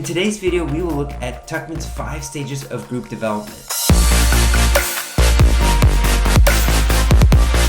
today's video, we will look at Tuckman's 5 stages of group development.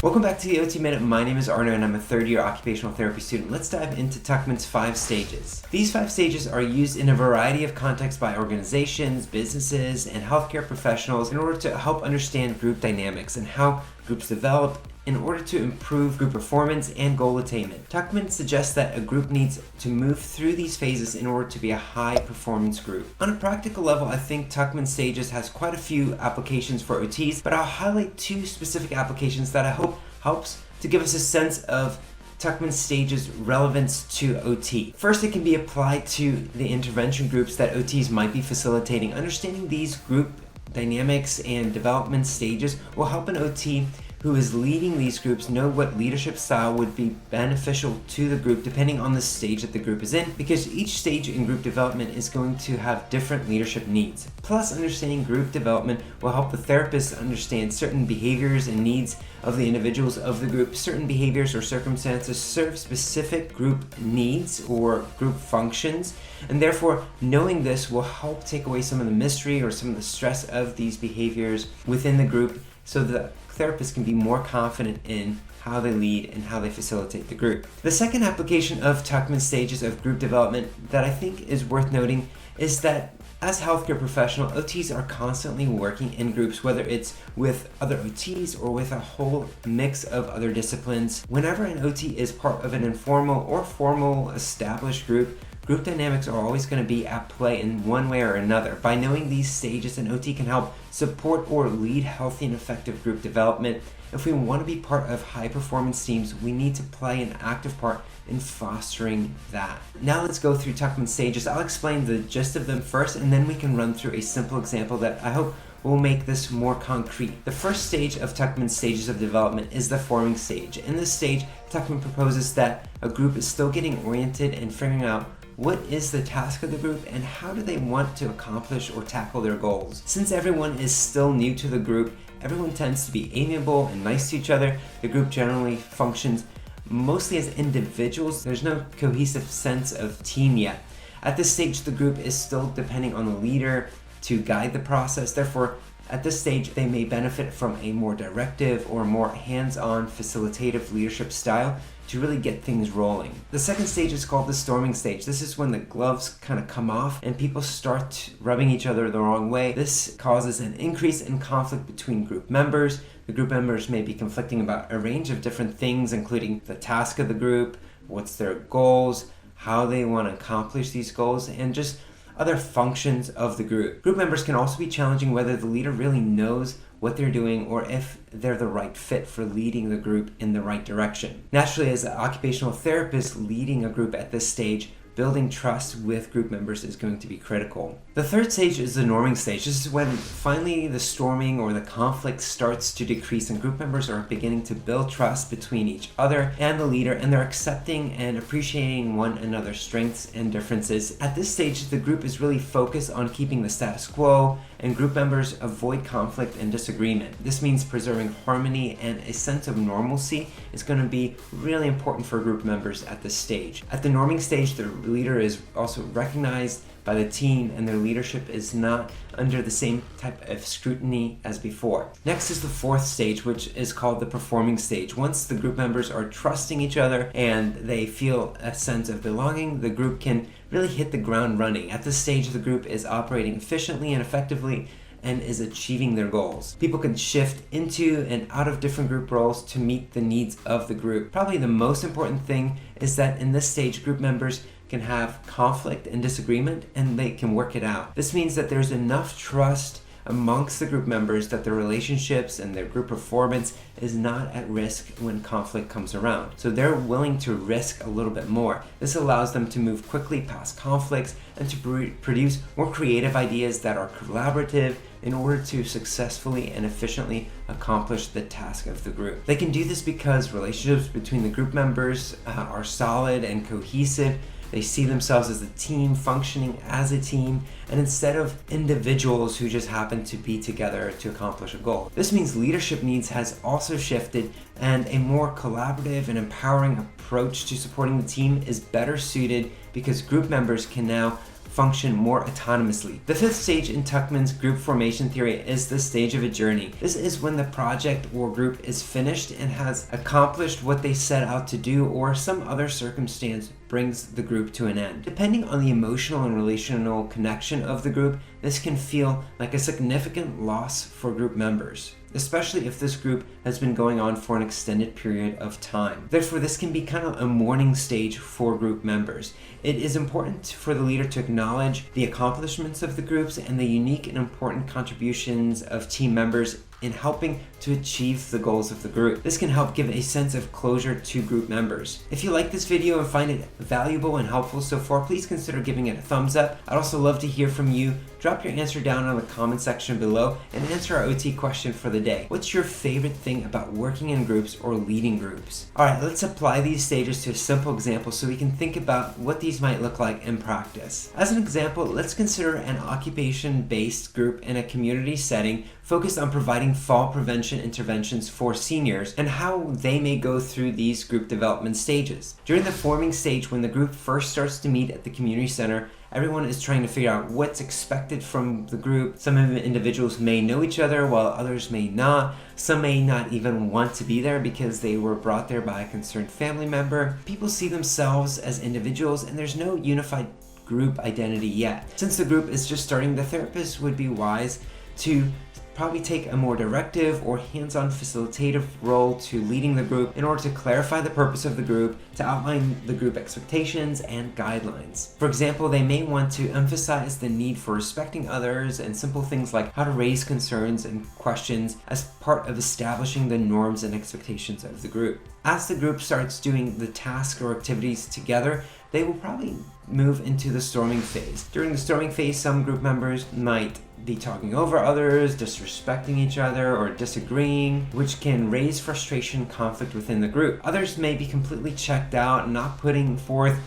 Welcome back to the OT Minute. My name is Arno and I'm a third-year occupational therapy student. Let's dive into Tuckman's 5 stages. These 5 stages are used in a variety of contexts by organizations, businesses, and healthcare professionals in order to help understand group dynamics and how groups develop in order to improve group performance and goal attainment. Tuckman suggests that a group needs to move through these phases in order to be a high-performance group. On a practical level, I think Tuckman stages has quite a few applications for OTs, but I'll highlight 2 specific applications that I hope helps to give us a sense of Tuckman stages' relevance to OT. First, it can be applied to the intervention groups that OTs might be facilitating. Understanding these group dynamics and development stages will help an OT who is leading these groups know what leadership style would be beneficial to the group depending on the stage that the group is in, because each stage in group development is going to have different leadership needs. Plus, understanding group development will help the therapist understand certain behaviors and needs of the individuals of the group. Certain behaviors or circumstances serve specific group needs or group functions, and therefore knowing this will help take away some of the mystery or some of the stress of these behaviors within the group, so the therapist can be more confident in how they lead and how they facilitate the group. The second application of Tuckman's stages of group development that I think is worth noting is that as healthcare professionals, OTs are constantly working in groups, whether it's with other OTs or with a whole mix of other disciplines. Whenever an OT is part of an informal or formal established group, group dynamics are always going to be at play in one way or another. By knowing these stages, an OT can help support or lead healthy and effective group development. If we want to be part of high-performance teams, we need to play an active part in fostering that. Now let's go through Tuckman's stages. I'll explain the gist of them first, and then we can run through a simple example that I hope will make this more concrete. The first stage of Tuckman's stages of development is the forming stage. In this stage, Tuckman proposes that a group is still getting oriented and figuring out what is the task of the group and how do they want to accomplish or tackle their goals. Since everyone is still new to the group, everyone tends to be amiable and nice to each other. The group generally functions mostly as individuals. There's no cohesive sense of team yet. At this stage, the group is still depending on the leader to guide the process. Therefore, at this stage, they may benefit from a more directive or more hands-on facilitative leadership style to really get things rolling. The second stage is called the storming stage. This is when the gloves kind of come off and people start rubbing each other the wrong way. This causes an increase in conflict between group members. The group members may be conflicting about a range of different things, including the task of the group, what's their goals, how they want to accomplish these goals, and just other functions of the group. Group members can also be challenging whether the leader really knows what they're doing or if they're the right fit for leading the group in the right direction. Naturally, as an occupational therapist leading a group at this stage, building trust with group members is going to be critical. The third stage is the norming stage. This is when finally the storming or the conflict starts to decrease and group members are beginning to build trust between each other and the leader, and they're accepting and appreciating one another's strengths and differences. At this stage, the group is really focused on keeping the status quo, and group members avoid conflict and disagreement. This means preserving harmony, and a sense of normalcy is going to be really important for group members at this stage. At the norming stage, the leader is also recognized by the team and their leadership is not under the same type of scrutiny as before. Next is the fourth stage, which is called the performing stage. Once the group members are trusting each other and they feel a sense of belonging, the group can really hit the ground running. At this stage, the group is operating efficiently and effectively and is achieving their goals. People can shift into and out of different group roles to meet the needs of the group. Probably the most important thing is that in this stage, group members can have conflict and disagreement and they can work it out. This means that there's enough trust amongst the group members that their relationships and their group performance is not at risk when conflict comes around. So they're willing to risk a little bit more. This allows them to move quickly past conflicts and to produce more creative ideas that are collaborative in order to successfully and efficiently accomplish the task of the group. They can do this because relationships between the group members are solid and cohesive. They see themselves as a team, functioning as a team, and instead of individuals who just happen to be together to accomplish a goal. This means leadership needs has also shifted, and a more collaborative and empowering approach to supporting the team is better suited because group members can now function more autonomously. The fifth stage in Tuckman's group formation theory is the stage of adjoining. This is when the project or group is finished and has accomplished what they set out to do, or some other circumstance brings the group to an end. Depending on the emotional and relational connection of the group, this can feel like a significant loss for group members, especially if this group has been going on for an extended period of time. Therefore, this can be kind of a mourning stage for group members. It is important for the leader to acknowledge the accomplishments of the groups and the unique and important contributions of team members in helping to achieve the goals of the group. This can help give a sense of closure to group members. If you like this video and find it valuable and helpful so far, please consider giving it a thumbs up. I'd also love to hear from you. Drop your answer down in the comment section below and answer our OT question for the day. What's your favorite thing about working in groups or leading groups? Alright, let's apply these stages to a simple example so we can think about what these might look like in practice. As an example, let's consider an occupation-based group in a community setting focused on providing fall prevention interventions for seniors and how they may go through these group development stages. During the forming stage, when the group first starts to meet at the community center, everyone is trying to figure out what's expected from the group. Some of the individuals may know each other while others may not. Some may not even want to be there because they were brought there by a concerned family member. People see themselves as individuals and there's no unified group identity yet. Since the group is just starting, the therapist would be wise to probably take a more directive or hands-on facilitative role to leading the group in order to clarify the purpose of the group, to outline the group expectations and guidelines. For example, they may want to emphasize the need for respecting others and simple things like how to raise concerns and questions as part of establishing the norms and expectations of the group. As the group starts doing the tasks or activities together, they will probably move into the storming phase. During the storming phase, some group members might be talking over others, disrespecting each other, or disagreeing, which can raise frustration and conflict within the group. Others may be completely checked out and not putting forth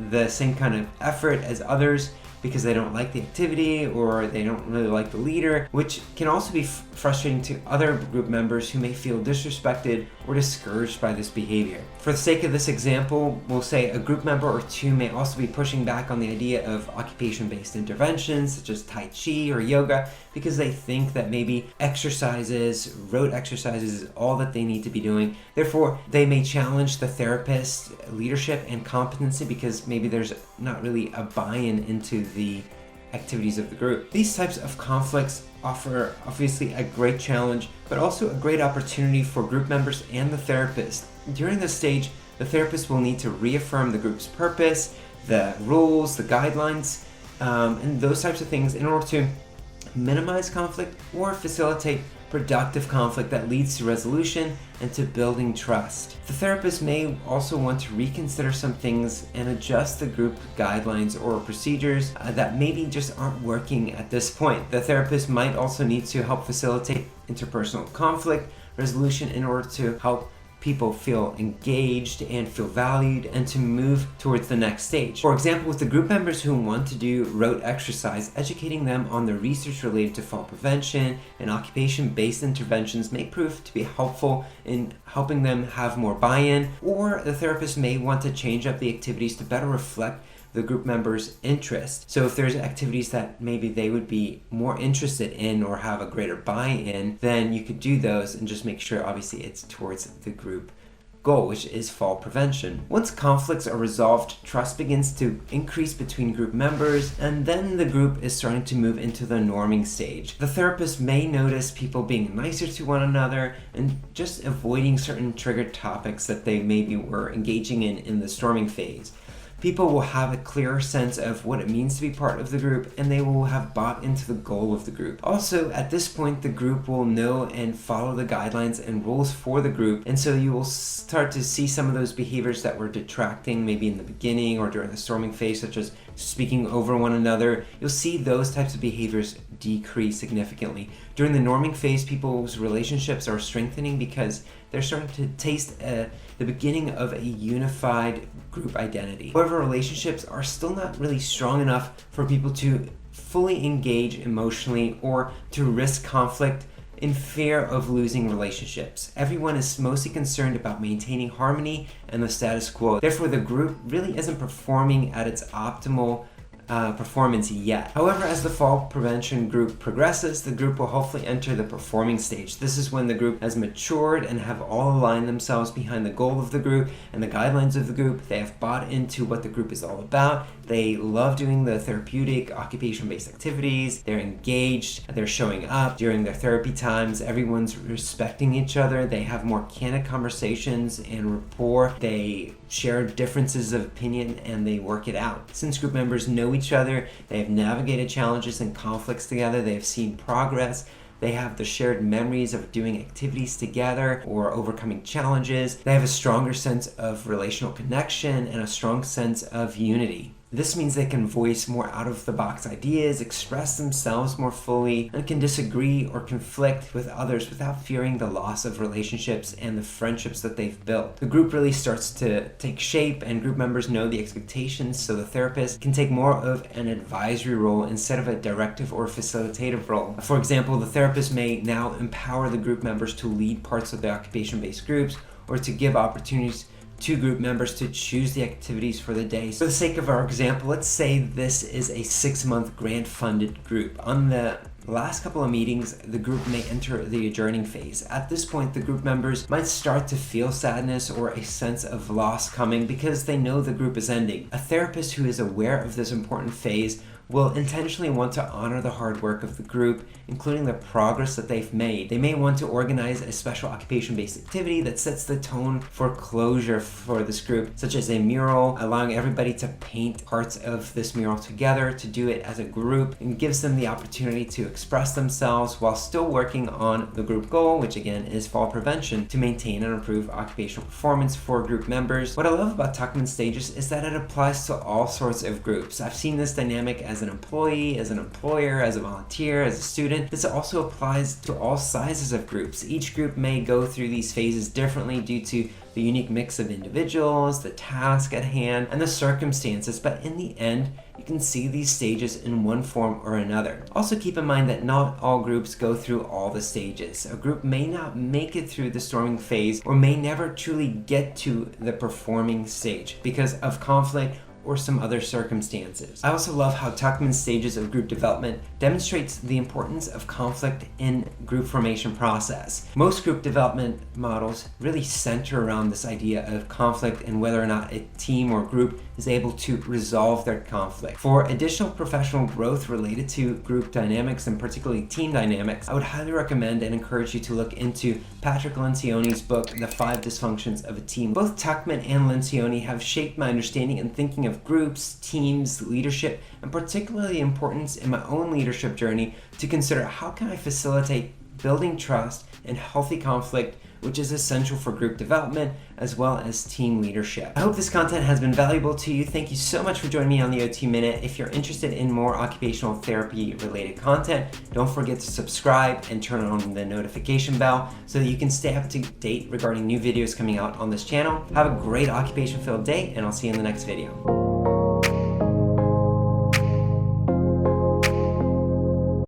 the same kind of effort as others because they don't like the activity or they don't really like the leader, which can also be frustrating to other group members who may feel disrespected or discouraged by this behavior. For the sake of this example, we'll say a group member or two may also be pushing back on the idea of occupation-based interventions such as Tai Chi or yoga because they think that maybe rote exercises is all that they need to be doing. Therefore, they may challenge the therapist's leadership and competency because maybe there's not really a buy-in into the activities of the group. These types of conflicts offer obviously a great challenge, but also a great opportunity for group members and the therapist. During this stage, the therapist will need to reaffirm the group's purpose, the rules, the guidelines, and those types of things in order to minimize conflict or facilitate productive conflict that leads to resolution and to building trust. The therapist may also want to reconsider some things and adjust the group guidelines or procedures that maybe just aren't working at this point. The therapist might also need to help facilitate interpersonal conflict resolution in order to help people feel engaged and feel valued and to move towards the next stage. For example, with the group members who want to do rote exercise, educating them on the research related to fall prevention and occupation-based interventions may prove to be helpful in helping them have more buy-in, or the therapist may want to change up the activities to better reflect the group members' interest. So if there's activities that maybe they would be more interested in or have a greater buy-in, then you could do those and just make sure obviously it's towards the group goal, which is fall prevention. Once conflicts are resolved, trust begins to increase between group members, and then the group is starting to move into the norming stage. The therapist may notice people being nicer to one another and just avoiding certain triggered topics that they maybe were engaging in the storming phase. People will have a clearer sense of what it means to be part of the group, and they will have bought into the goal of the group. Also, at this point, the group will know and follow the guidelines and rules for the group, and so you will start to see some of those behaviors that were detracting maybe in the beginning or during the storming phase, such as speaking over one another. You'll see those types of behaviors decrease significantly. During the norming phase, people's relationships are strengthening because they're starting to taste the beginning of a unified group identity. However, relationships are still not really strong enough for people to fully engage emotionally or to risk conflict in fear of losing relationships. Everyone is mostly concerned about maintaining harmony and the status quo. Therefore, the group really isn't performing at its optimal performance yet. However, as the fall prevention group progresses, the group will hopefully enter the performing stage. This is when the group has matured and have all aligned themselves behind the goal of the group and the guidelines of the group. They have bought into what the group is all about. They love doing the therapeutic, occupation-based activities. They're engaged. They're showing up during their therapy times. Everyone's respecting each other. They have more candid conversations and rapport. They share differences of opinion and they work it out. Since group members know each other, they have navigated challenges and conflicts together. They have seen progress. They have the shared memories of doing activities together or overcoming challenges. They have a stronger sense of relational connection and a strong sense of unity. This means they can voice more out-of-the-box ideas, express themselves more fully, and can disagree or conflict with others without fearing the loss of relationships and the friendships that they've built. The group really starts to take shape and group members know the expectations, so the therapist can take more of an advisory role instead of a directive or facilitative role. For example, the therapist may now empower the group members to lead parts of the occupation-based groups or to give opportunities to group members to choose the activities for the day. For the sake of our example, let's say this is a 6-month grant-funded group. On the last couple of meetings, the group may enter the adjoining phase. At this point, the group members might start to feel sadness or a sense of loss coming because they know the group is ending. A therapist who is aware of this important phase will intentionally want to honor the hard work of the group, including the progress that they've made. They may want to organize a special occupation-based activity that sets the tone for closure for this group, such as a mural, allowing everybody to paint parts of this mural together, to do it as a group, and gives them the opportunity to express themselves while still working on the group goal, which again is fall prevention, to maintain and improve occupational performance for group members. What I love about Tuckman stages is that it applies to all sorts of groups. I've seen this dynamic as an employee, as an employer, as a volunteer, as a student. This also applies to all sizes of groups. Each group may go through these phases differently due to the unique mix of individuals, the task at hand, and the circumstances, but in the end, you can see these stages in one form or another. Also keep in mind that not all groups go through all the stages. A group may not make it through the storming phase or may never truly get to the performing stage because of conflict or some other circumstances. I also love how Tuckman's stages of group development demonstrates the importance of conflict in group formation process. Most group development models really center around this idea of conflict and whether or not a team or group is able to resolve their conflict. For additional professional growth related to group dynamics and particularly team dynamics, I would highly recommend and encourage you to look into Patrick Lencioni's book, The 5 Dysfunctions of a Team. Both Tuckman and Lencioni have shaped my understanding and thinking of groups, teams, leadership, and particularly the importance in my own leadership journey to consider how can I facilitate building trust and healthy conflict, which is essential for group development as well as team leadership. I hope this content has been valuable to you. Thank you so much for joining me on the OT Minute. If you're interested in more occupational therapy related content, don't forget to subscribe and turn on the notification bell so that you can stay up to date regarding new videos coming out on this channel. Have a great occupation filled day, and I'll see you in the next video.